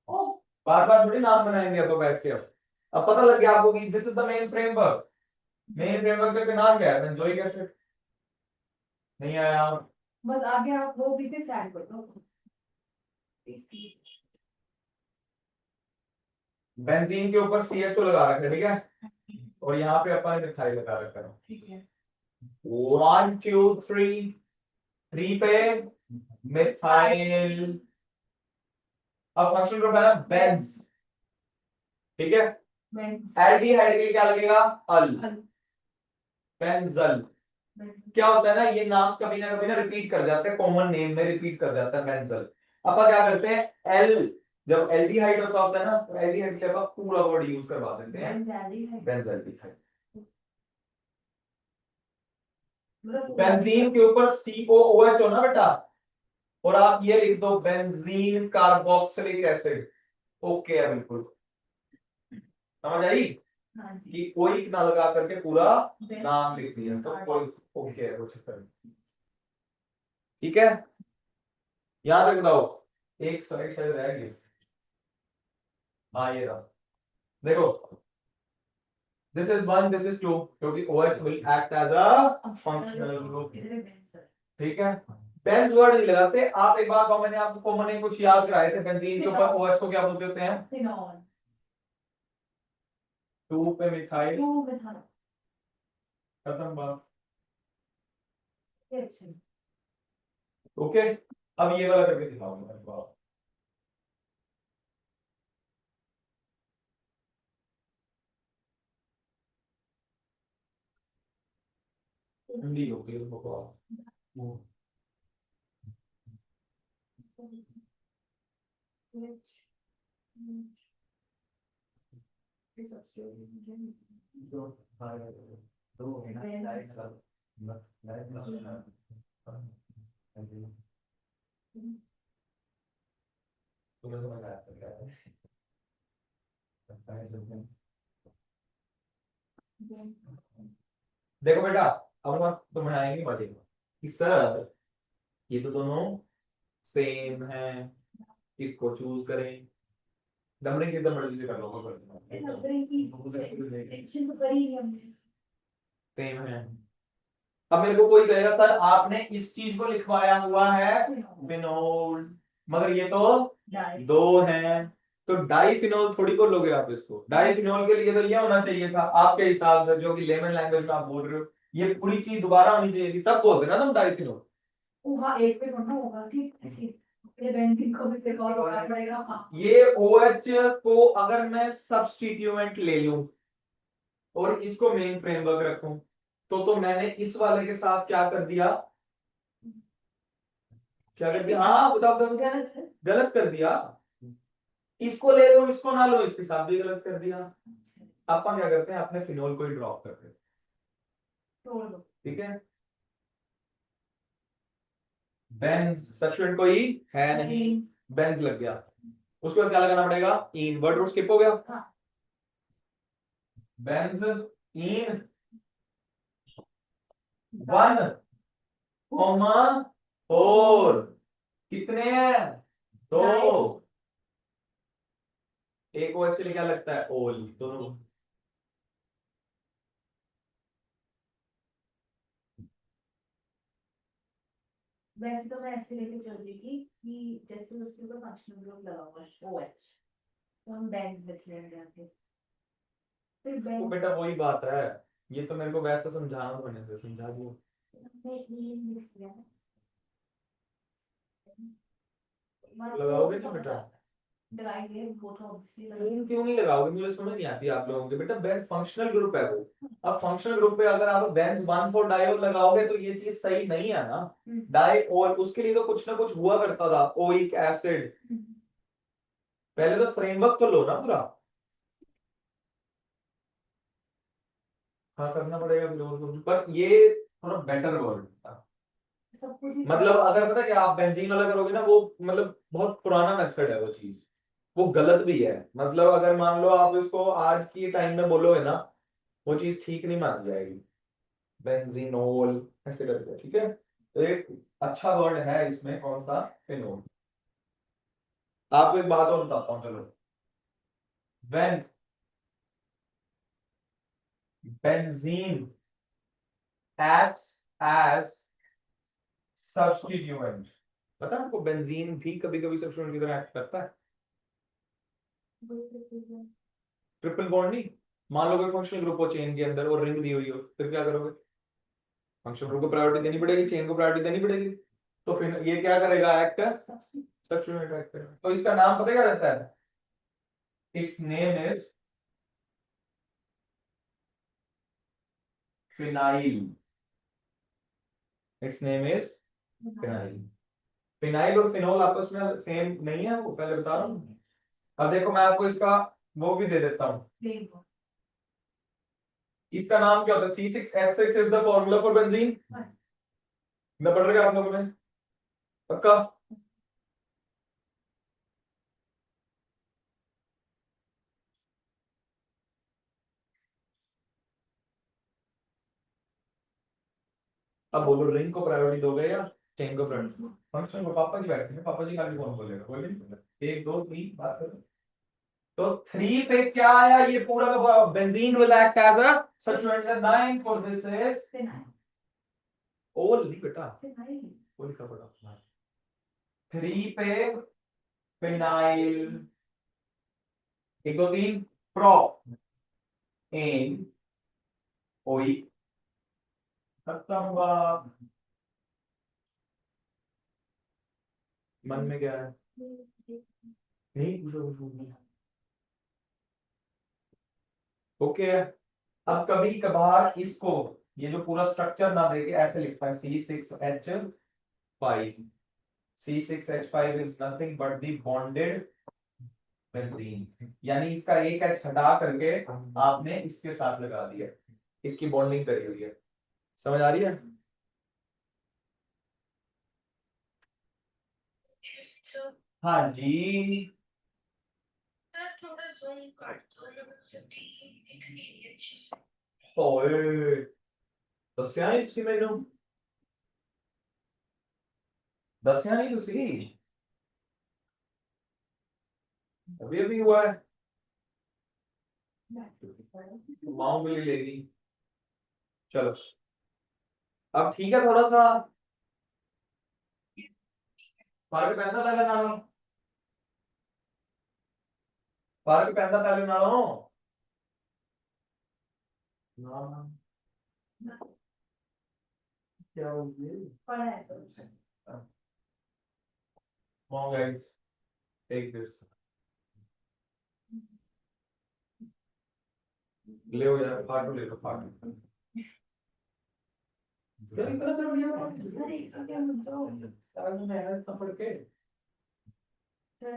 ओ बार बार थोड़ी नाम बनाएंगे अब तो बैठ के, अब पता लग गया आपको कि this is the main framework. Main framework का नाम क्या है, बेंजोइक एसिड। नहीं आया, बस आगे आप वो भी फिर ऐड कर दो बेंजीन के ऊपर CHO लगा रखा है, ठीक है, और यहाँ पे अपन ने मिथाइल लगा रखा है। ठीक है 1 2 3, 3 पे मिथाइल, अब फंक्शनल ग्रुप है ना बेंज, ठीक है, बेंज एल्डिहाइड के लिए क्या लगेगा? अल। अल। बेंजल। क्या होता है ना, ये नाम कभी ना रिपीट कर जाते हैं, कॉमन नेम में रिपीट कर जाता है बेंजल। अपन क्या करते हैं, एल जब एल्डिहाइड होता है ना, तो एल्डिहाइड के लिए अपन पूरा वर्ड यूज करवा देते हैं, बेंजाल्डिहाइड। बेंजल्डिहाइड। मतलब बेंजीन के ऊपर COOH हो ना बेटा, और आप ये लिख दो बेंजीन कार्बोक्सिलिक एसिड, ओके है बिल्कुल। समझ आई हाँ जी। कि कोई ना लगा करके पूरा नाम लिख दिया तो कोई ओके है, वो चक्कर नहीं। ठीक है, यहां तक बताओ, एक स्लाइड शायद रह गई। हाँ ये रहा, देखो this is one, this is two, क्योंकि OH will act as a functional group. इधर है बेंज पर। ठीक है, बेंज वर्ड नहीं लगाते। आप एक बात, मैंने आपको कॉमन एक कुछ याद कराए थे, बेंजीन के ऊपर OH को क्या बोलते होते हैं? फिनॉल। 2 पे मिथाइल, 2 मिथाइल। खत्म बात। ये अच्छा। ओके, अब ये वाला करके दिखाऊंगा। ठंडी हो गई उसको। तुम्हें समझ आया क्या है? देखो बेटा, अब हम तुम्हें आएंगे मजे में कि सर ये तो दोनों सेम है, किसको चूज करें? नंबरिंग कितना मर्जी से कर लो, टेंशन तो करी नहीं हमने। सेम है। अब मेरे को कोई कहेगा सर आपने इस चीज को लिखवाया हुआ है फिनोल, मगर ये तो डाई। दो हैं, तो डाईफिनोल थोड़ी बोलोगे आप इसको। डाईफिनोल के लिए तो ये होना चाहिए था आपके हिसाब से, जो कि लेमन लैंग्वेज में आप बोल रहे हो, ये पूरी चीज दोबारा होनी चाहिए थी, तब बोलते ना तुम डाईफिनोल। हाँ एक पे थोड़ा होगा, ठीक ठीक। ये बेंजीन को भी फिर और होना पड़ेगा। हाँ ये OH को अगर मैं सब्स्टिट्यूएंट ले लूं और इसको मेन फ्रेमवर्क रखूं, तो मैंने इस वाले के साथ क्या कर दिया? क्या कर दिया? हाँ बताओ बताओ। गलत है। गलत कर दिया। इसको ले लो इसको ना लो, इसके साथ भी गलत कर दिया। अपन क्या करते हैं, अपने फिनोल को ही ड्रॉप करते हैं। छोड़ दो। ठीक है, बेंज सब्स्टिट्यूएंट कोई है नहीं, बेंज लग गया। उसके बाद क्या लगाना पड़ेगा? इन, वर्ड रूट स्किप हो गया। हाँ। बेंज इन 1,4 कितने हैं? 2। एक OH के लिए क्या लगता है? ओल, दोनों। वैसे तो मैं ऐसे लेके चल रही थी कि जैसे उसके ऊपर फंक्शनल ग्रुप लगा हुआ है OH, तो हम बेंज लिख लेंगे आगे। फिर तो बेंज बेटा वही बात है, ये तो मेरे को वैसे समझाना तो मैंने से समझा दिया। में इन लिख लिया है। लगाओगे क्या बेटा? लगाएंगे वो तो ऑब्वियसली इन क्यों नहीं लगाओगे? मुझे समझ नहीं आती आप लोगों के। बेटा बेंज फंक्शनल ग्रुप है वो। अब फंक्शनल ग्रुप पे अगर आप बेंज 1,4 डायोल लगाओगे तो ये चीज सही नहीं है ना। डाई, और उसके लिए तो कुछ ना कुछ हुआ करता था, ओइक एसिड। पहले तो फ्रेमवर्क तो लो ना पूरा। हाँ करना पड़ेगा बिल्कुल, पर ये थोड़ा बेटर वर्ड था। सब कुछ ही मतलब अगर पता क्या, आप बेंजीन वाला करोगे ना, वो मतलब बहुत पुराना मेथड है वो चीज, वो गलत भी है। मतलब अगर मान लो आप इसको आज की टाइम में बोलोगे ना, वो चीज ठीक नहीं मानी जाएगी। बेंजीनोल ऐसे करके, ठीक है। तो एक अच्छा वर्ड है इसमें, कौन सा? फिनोल। आपको एक बात और बताता हूँ, चलो। When benzene acts as substituent, पता है आपको बेंजीन भी कभी कभी सब्स्टिट्यूएंट की तरह एक्ट करता है। ट्रिपल बॉन्ड नहीं, मान लो कोई फंक्शनल ग्रुप हो चेन के अंदर और रिंग दी हुई हो, फिर क्या करोगे? फंक्शनल ग्रुप को प्रायोरिटी देनी पड़ेगी, चेन को प्रायोरिटी देनी पड़ेगी। तो फिर ये क्या करेगा? एक्ट सब्स्टिट्यूएंट एक्ट करेगा। तो इसका नाम पता क्या रहता है? It's name is phenyl, it's name is phenyl. Phenyl और फिनोल आपस में सेम नहीं है, वो पहले बता रहा हूँ। अब देखो मैं आपको इसका वो भी दे देता हूँ। इसका नाम क्या होता है? C6H6 is the formula for benzene. मैं पढ़ रहा आप लोगों ने पक्का? अब बोलो, रिंग को प्रायोरिटी दोगे या चेन को प्रायोरिटी? फंक्शन को पापा जी बैठे हैं, पापा जी का आगे कौन बोलेगा? बोलिए 1 2 3 बात करो। तो 3 पे क्या आया? ये पूरा का benzene will act as a substituent. The 9 for this is ओ नहीं बेटा, वो लिखा पड़ा 3 पे फिनाइल, 1 2 3 प्रो एन ओई, खत्म हुआ। मन में क्या है? नहीं पूछो। ओके, अब कभी कभार इसको, ये जो पूरा स्ट्रक्चर ना देके ऐसे लिखता है C6H5। C6H5 is nothing but the bonded benzene, यानी इसका एक H हटा करके आपने इसके साथ लगा दिया, इसकी बॉन्डिंग करी हुई है। समझ आ रही है? हाँ जी। ओए दसिया नहीं तुसी मैनू, दसिया नहीं तुसी, अभी अभी हुआ है। माओ मिली लेगी। चलो अब ठीक है, थोड़ा सा फर्क पैंदा पहले नालों, फर्क पैंदा पहले नालों ना ना। क्या हो गया? पढ़ा है सब। Come on guys, take this, ले हो यार, फाटू ले लो फाटू। सर इतना चल गया सर एक सेकंड रुको। आज मैं इतना पढ़ के सर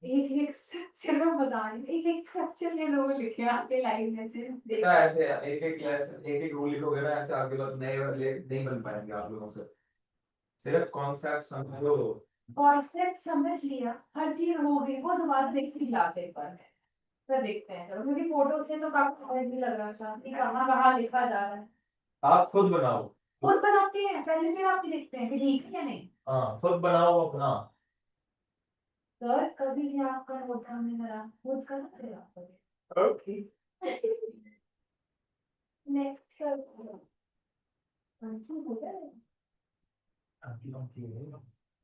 एक एक स्ट्रक्चर में बता रही, एक स्ट्रक्चर के लोग लिखे आपके लाइव में से बेटा ऐसे एक एक क्लास एक एक रूल लिखोगे ना, ऐसे आगे बात नए नहीं बन पाएंगे आप लोगों से। सिर्फ कॉन्सेप्ट समझो। कॉन्सेप्ट समझ लिया, हर चीज हो गई, वो दोबारा देखती क्लास एक बार फिर देखते हैं। चलो क्योंकि फोटो से तो काफी समझ भी लग रहा था कि कहाँ कहाँ लिखा जा रहा है। आप खुद बनाओ, खुद बनाते हैं पहले, फिर आप भी देखते हैं कि ठीक है या नहीं। हाँ खुद बनाओ अपना। सर कभी भी आपका होता हमें जरा खुद कर देगा। ओके नेक्स्ट कंफ्यूज हो गया।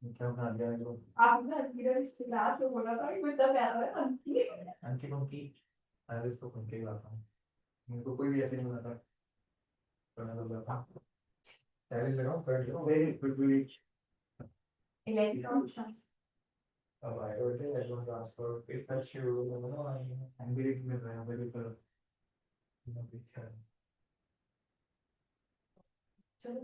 क्या बना दिया है जो आपने अंकित क्लास में बोला था कि कुत्ता प्यारा है अंकित। अंकित उनकी अरे इसको खुद के ही लाता हूँ, उनको कोई भी ऐसे नहीं बनाता, करना तो लाता हूँ पहले लगाओ कर लो वेरी क्विकली। इलेक्ट्रॉन अब आएगा बेटे इलेक्ट्रॉन ट्रांसफर फिर टच यू नो एंग्री में रहा है मेरे पर पिक्चर। चलो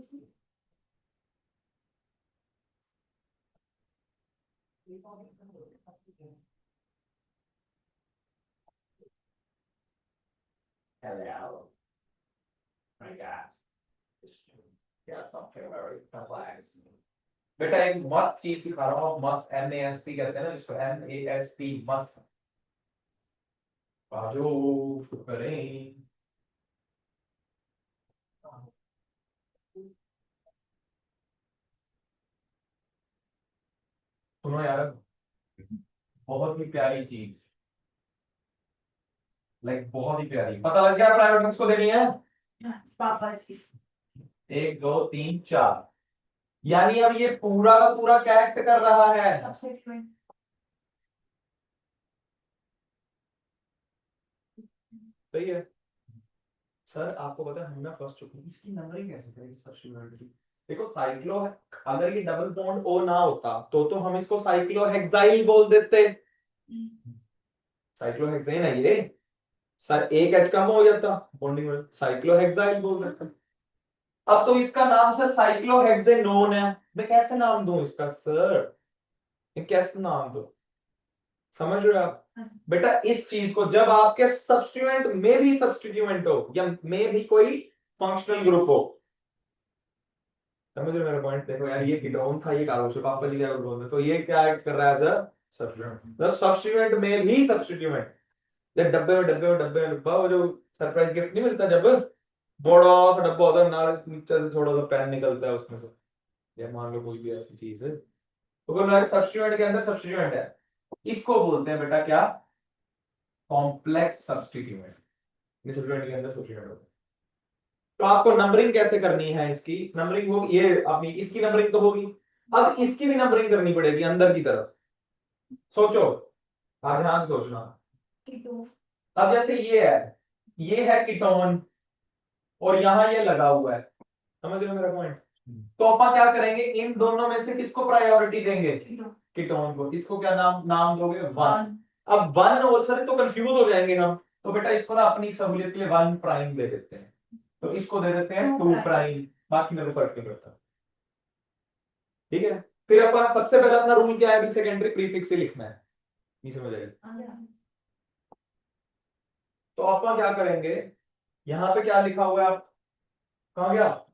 Hello my God, yeah something very complex। बेटा एक मस्त चीज सिखा रहा हूँ, मस्त NASP कहते हैं ना जिसको, NASP मस्त। बाजो करें सुनो यार, बहुत ही प्यारी चीज, लाइक बहुत ही प्यारी। पता लग गया प्राइवेट किसको देनी है? पापा जी 1 2 3 4, यानी अब ये पूरा का पूरा क्या एक्ट कर रहा है? सब्स्टिट्यूएंट। सही है सर, आपको पता है हम ना फर्स्ट चुके इसकी नंबरिंग कैसे करेंगे सब्स्टिट्यूएंट की? देखो साइक्लो, अगर ये डबल बॉन्ड ओ ना होता तो हम इसको साइक्लोहेक्साइल बोल देते। साइक्लोहेक्सेन है ये सर, एक एच कम हो जाता बॉन्डिंग में, साइक्लोहेक्साइल बोल देते। अब तो इसका नाम सर साइक्लोहेक्सेनोन है, मैं कैसे नाम दूं इसका सर, ये कैसे नाम दूं, समझ रहे हो आप? बेटा इस चीज को जब आपके सब्स्टिट्यूएंट में भी सब्स्टिट्यूएंट हो या में भी कोई फंक्शनल ग्रुप हो, समझ रहे हो मेरा पॉइंट? देखो यार ये कीटोन था, ये कार्बोक्सिल, पापा जी क्या बोल रहे, तो ये क्या कर रहा है सर, सब्स्टिट्यूएंट, तो सब्स्टिट्यूएंट में भी सब्स्टिट्यूएंट, जब डब्बे में डब्बा, वो जो सरप्राइज गिफ्ट नहीं मिलता, जब बड़ा सा डब्बा होता है, नाल नीचे से थोड़ा सा पेन निकलता है उसमें से, या मान लो कोई भी ऐसी चीज है, तो बोल सब्स्टिट्यूएंट के अंदर सब्स्टिट्यूएंट है, इसको बोलते हैं बेटा क्या, कॉम्प्लेक्स सब्स्टिट्यूएंट, ये सब्स्टिट्यूएंट के अंदर सब्स्टिट्यूएंट होता है। तो आपको नंबरिंग कैसे करनी है, इसकी नंबरिंग होगी, ये अपनी इसकी नंबरिंग तो होगी, अब इसकी भी नंबरिंग करनी पड़ेगी अंदर की तरफ, सोचो, आप ध्यान से सोचना। कीटोन अब जैसे ये है कीटोन, और यहां ये लगा हुआ है, समझ रहे हो मेरा पॉइंट? तो अपन क्या करेंगे, इन दोनों में से किसको प्रायोरिटी देंगे, कीटोन को, इसको क्या नाम नाम दोगे, वन। अब वन और सर तो कंफ्यूज हो जाएंगे हम, तो बेटा इसको ना अपनी सहूलियत के लिए वन प्राइम दे देते हैं, तो इसको दे देते हैं टू प्राइम, बाकी मेरे को फर्क नहीं पड़ता, ठीक है? फिर अपन सबसे पहले अपना रूल क्या है, अभी सेकेंडरी प्रीफिक्स ही लिखना है, नहीं समझ आएगा? तो अपन क्या करेंगे, यहाँ पे क्या लिखा हुआ है, आप कहाँ गया,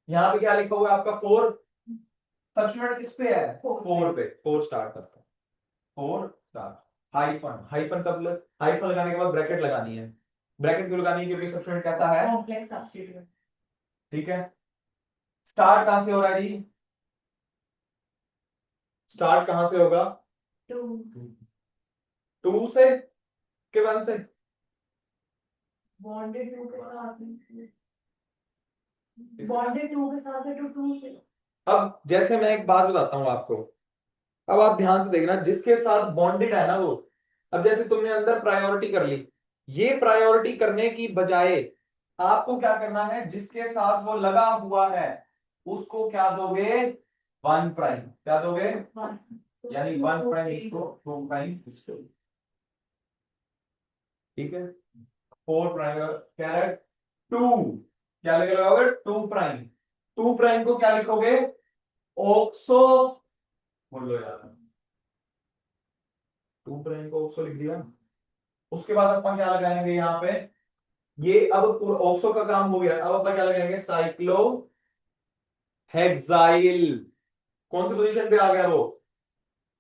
यहाँ पे क्या लिखा हुआ है आपका, फोर, सब्स्टिट्यूएंट किस पे है, फोर पे, फोर स्टार्ट करता है, फोर स्टार्ट, हाइफन, हाइफन कब हाइफन लगाने के बाद ब्रैकेट लगानी है, ब्रैकेट क्यों लगानी है, क्योंकि सब्स्टिट्यूएंट कहता है कॉम्प्लेक्स सब्स्टिट्यूएंट, ठीक है? स्टार्ट कहां से हो रहा है जी, स्टार्ट कहां से होगा, टू टू से के वन से, बॉन्डेड टू के साथ बॉन्डेड टू के साथ है, टू टू से। अब जैसे मैं एक बात बताता हूं आपको, अब आप ध्यान से देखना, जिसके साथ बॉन्डेड है ना वो, अब जैसे तुमने अंदर प्रायोरिटी कर ली, ये प्रायोरिटी करने की बजाय आपको क्या करना है, जिसके साथ वो लगा हुआ है उसको क्या दोगे, वन प्राइम, क्या दोगे, यानी वन प्राइम इसको, टू प्राइम इसको, ठीक है? फोर प्राइम क्या है, टू, क्या लगाओगे, टू प्राइम, टू प्राइम को क्या लिखोगे, ऑक्सो, बोलो यार, टू प्राइम को ऑक्सो लिख दिया, उसके बाद अपन क्या लगाएंगे यहाँ पे, ये अब ऑक्सो का काम हो गया, अब अपन क्या लगाएंगे, साइक्लो हेक्साइल, कौन सी पोजीशन पे आ गया वो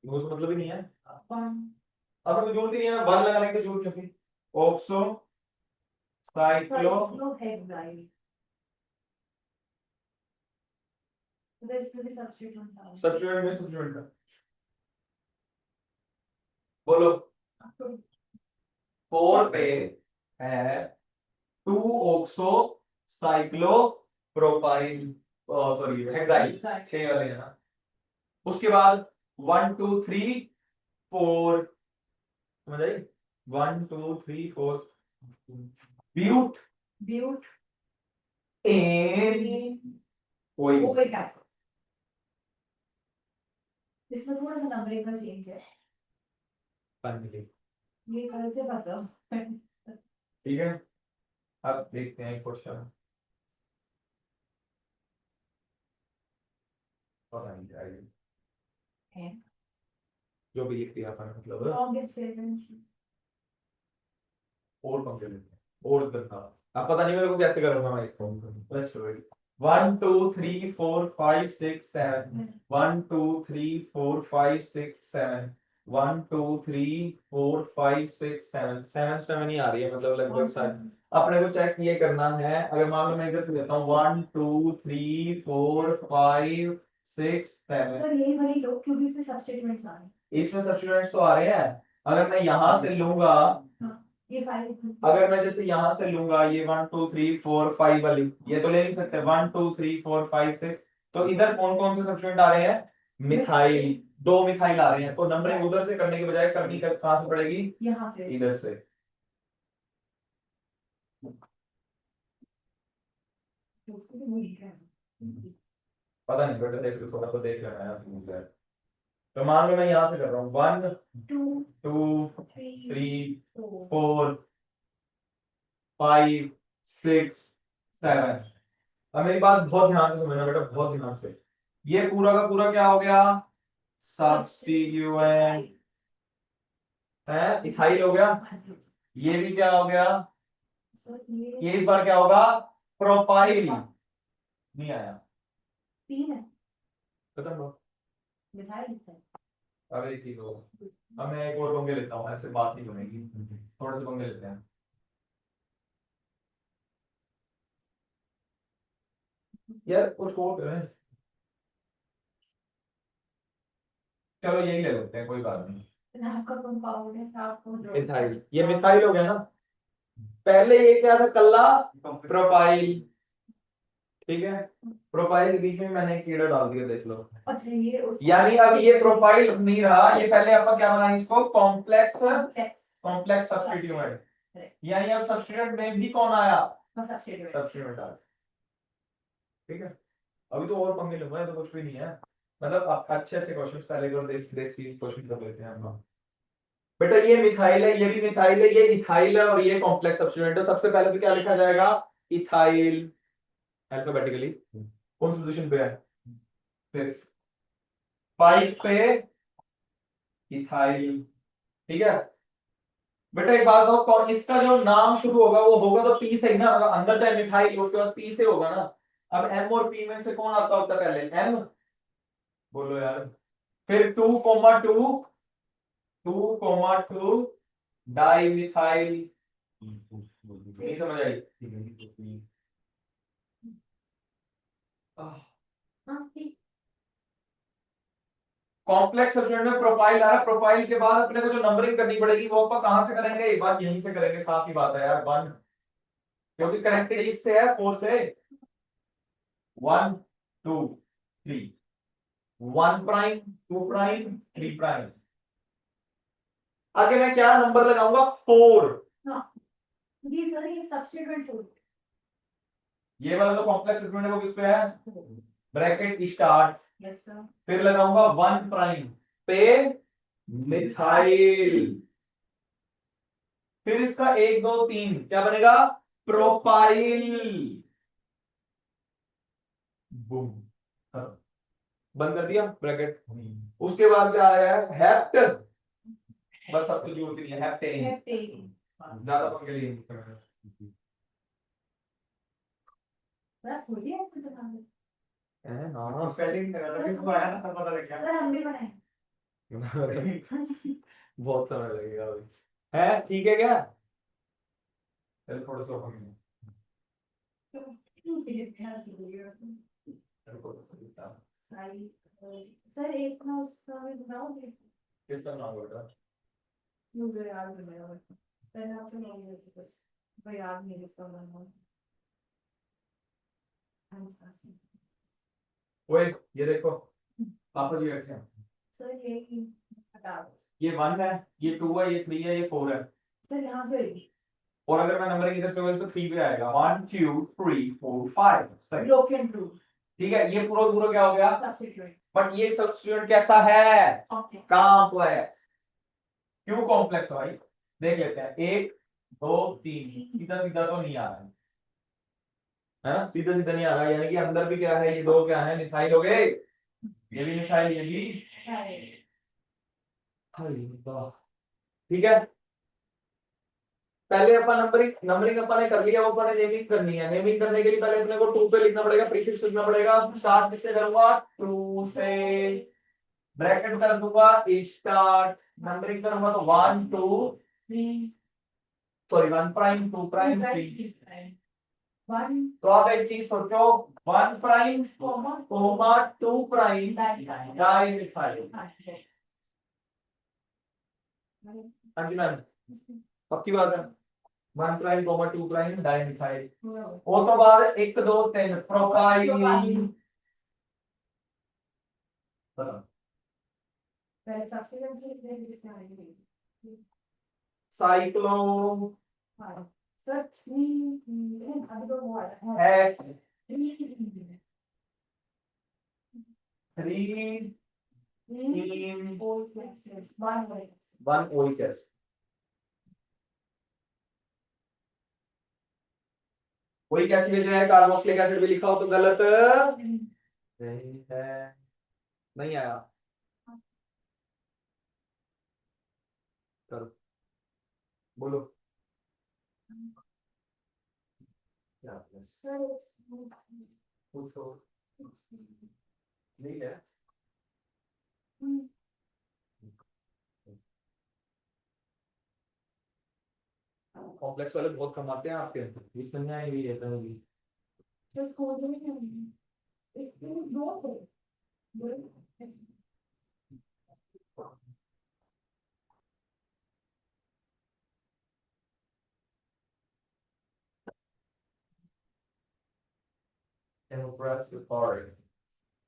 मतलब ही नहीं है, अब कोई जरूरत ही नहीं है, वन लगाने की जरूरत नहीं, ऑक्सो साइक्लो, साइक्लोहेक्साइल, तो इसमें भी सब्स्टिट्यूएंट था, सब्स्टिट्यूएंट में सब्स्टिट्यूएंट का बोलो, फोर पे है two oxo cyclo propyl, sorry hexyl, छह वाले है ना, उसके बाद वन टू थ्री फोर, समझ आई, one two three four, but but an कोई ओइक एसिड, इसमें थोड़ा सा नंबरिंग का चेंज है, ये कल से फंसा। ठीक है? अब देखते हैं क्वेश्चन, पता नहीं क्या है ये, है जो भी लिख दिया अपन मतलब लॉन्गेस्ट फ्रेगमेंट, और कंप्लीट और करना, अब पता नहीं मेरे को कैसे करूंगा मैं इसको, let's do it, one two three four five six seven, one two three four five six seven, one two three four five six seven, seven seven ही आ रही है मतलब लगभग सारी, अपने को चेक ये करना है, अगर मान लो मैं इधर से देता हूँ one two three four five six seven, sir यही वाली लो क्योंकि इसमें सब्स्टिट्यूएंट्स आ रहे हैं, इसमें सब्स्टिट्यूएंट्स तो आ रहे हैं, अगर मैं यहां से लूंगा, ये फाइव, अगर मैं जैसे यहां से लूंगा ये one two three four five वाली, ये तो ले नहीं सकते, one two three four five six, तो इधर कौन कौन से सब्स्टिट्यूएंट आ रहे हैं, मिथाइल, दो मिथाइल आ रहे हैं, तो नंबरिंग उधर से करने के बजाय करनी कहां से पड़ेगी, यहाँ से, इधर से, पता नहीं बेटा, देख लो थोड़ा सा देख लेना यार मुझे, तो मान लो मैं यहां से कर रहा हूँ one two two three three four four five six seven, अब मेरी बात बहुत ध्यान से समझना बेटा, बहुत ध्यान से। ये पूरा का पूरा क्या हो गया, सब्स्टिट्यूएंट है, इथाइल हो गया। हाँ जी। ये भी क्या हो गया, सर ये इस बार क्या होगा, प्रोपाइल। नहीं आया, तीन है, खत्म हो। मिथाइल है। अब एक चीज हो, अब मैं एक और पंगे लेता हूँ, ऐसे बात नहीं बनेगी, थोड़े से पंगे लेते हैं। यार कुछ और करें, चलो यही ले लेते हैं, कोई बात नहीं। आपका कंपाउंड है, आपको मिथाइल, ये मिथाइल हो गया ना। पहले ये क्या था, कल्ला प्रोपाइल, ठीक है। प्रोपाइल के बीच में मैंने एक कीड़ा डाल दिया, देख लो। अच्छा ये यानी अब ये प्रोपाइल नहीं रहा, ये पहले अपन क्या बनाएंगे इसको, कॉम्प्लेक्स कॉम्प्लेक्स सब्स्टिट्यूएंट। यानी अब सब्स्टिट्यूएंट में भी कौन आया, सब्स्टिट्यूएंट आया, ठीक है। अभी तो और पंगे लूंगा, तो कुछ भी नहीं है, मतलब अच्छे अच्छे क्वेश्चंस पहले कर, देसी क्वेश्चन कर लेते हैं हम लोग। बेटा ये मिथाइल है, ये भी मिथाइल है, ये इथाइल है, और ये कॉम्प्लेक्स सब्स्टिट्यूएंट है। सबसे पहले तो क्या लिखा जाएगा, इथाइल, अल्फाबेटिकली। कौन सी पोजीशन पे है, फिफ्थ। 5 पे इथाइल, ठीक है। बेटा एक बात हो, इसका जो नाम शुरू होगा वो होगा तो पी से ही ना, मतलब अंदर चाहे मिथाइल उसके बाद पी से होगा ना। अब एम और पी में से कौन आता होता है पहले, एम, बोलो यार। फिर 2,2, 2,2 डाई मिथाइल, नहीं समझ आई। कॉम्प्लेक्स सब्स्टिट्यूएंट में प्रोपाइल आ रहा है, प्रोपाइल के बाद अपने को जो नंबरिंग करनी पड़ेगी वो अपन कहां से करेंगे, एक बात यहीं से करेंगे, साफ ही बात है यार, 1, क्योंकि कनेक्टेड इससे है 4 से, 1 2 3, 1 प्राइम 2 प्राइम 3 प्राइम। आगे मैं क्या नंबर लगाऊंगा, 4। हाँ ये सर ये सब्स्टिट्यूएंट फूड। ये वाला तो कॉम्प्लेक्स सब्स्टिट्यूएंट है वो किस पे है, ब्रैकेट स्टार्ट, यस सर। फिर लगाऊंगा 1 प्राइम पे मिथाइल, फिर इसका 1 2 3 क्या बनेगा, प्रोपाइल, बूम, बंद कर दिया ब्रैकेट। उसके बाद क्या आया है, हेप्ट, बस अब तो जरूरत नहीं है, हेप्टेन, ज्यादा पंगे लिए सर थोड़ी ऐसे बना दे। हैं, हाँ पहले ही लगा था, फिर तो आया ना तब पता लग गया। सर हम भी बनाए। बहुत समय लगेगा अभी, है ठीक है क्या, चल थोड़ा सा पंगे सर एक ना उसका भी बनाओगे, किसका नाम बेटा, मुझे याद नहीं है पहले आपसे मांगे थे कुछ, वो याद नहीं है इसका नाम। ओए ये देखो, पापा जी बैठे हैं। सर ये हटा दो। ये 1 है, ये 2 है, ये 3 है, ये 4 है। सर यहाँ से होगी और अगर मैं नंबरिंग इधर से होगा, इसको 3 पे आएगा, 1 2 3 4 5 6, ब्रोकन टू। ठीक है। ये पूरा पूरा क्या हो गया, सब्स्टिट्यूएंट। बट ये सब्स्टिट्यूएंट कैसा है, ओके। कॉम्प्लेक्स। क्यों कॉम्प्लेक्स भाई, देख लेते हैं, 1 2 3, सीधा सीधा तो नहीं आ रहा है ना, सीधा सीधा नहीं आ रहा, यानी कि अंदर भी क्या है, ये दो क्या है, मिथाइल हो गए, ये भी मिथाइल, ये भी, ठीक है। पहले अपन नंबरिंग नंबरिंग अपन ने कर लिया, वो अपन ने नेमिंग करनी है। नेमिंग करने के लिए पहले अपने को 2 पे लिखना पड़ेगा, प्रीफिक्स लिखना पड़ेगा। स्टार्ट किससे करूंगा, 2 से, ब्रैकेट कर दूंगा स्टार्ट, नंबरिंग करूंगा तो 1 2, सॉरी 1 प्राइम 2 प्राइम 3। तो आप एक चीज सोचो, 1 prime comma 2 prime dimethyl. हाँ जी मैम, पक्की बात है, 1 prime comma 2 prime dimethyl. वो तो बाद 1 2 3 प्रोपाइल, साइक्लो सर अभी तो वो एक्स 3 इन 1 ओइक एसिड। वही एसिड है, कार्बोक्सिलिक एसिड भी लिखा हो तो गलत नहीं है। नहीं आया, करो, बोलो क्या है? पूछो। नहीं है। कॉम्प्लेक्स वाले बहुत कम आते हैं आपके, इसमें नहीं आएंगे ये कहोगी।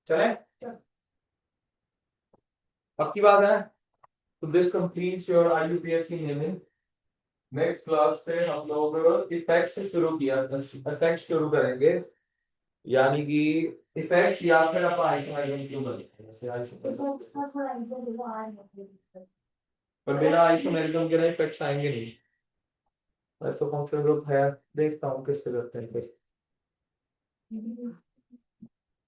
चले, अब की बात है। तो this completes your IUPAC naming. Next class से हम लोग इफेक्ट से शुरू किया, इफेक्ट शुरू करेंगे, यानी कि इफेक्ट्स या फिर अपन आइसोमेरिज्म शुरू करेंगे। जैसे पर बिना आइसोमेरिज्म के ना इफेक्ट्स आएंगे नहीं। बस तो फंक्शनल ग्रुप है, देखता हूँ किससे करते हैं फिर।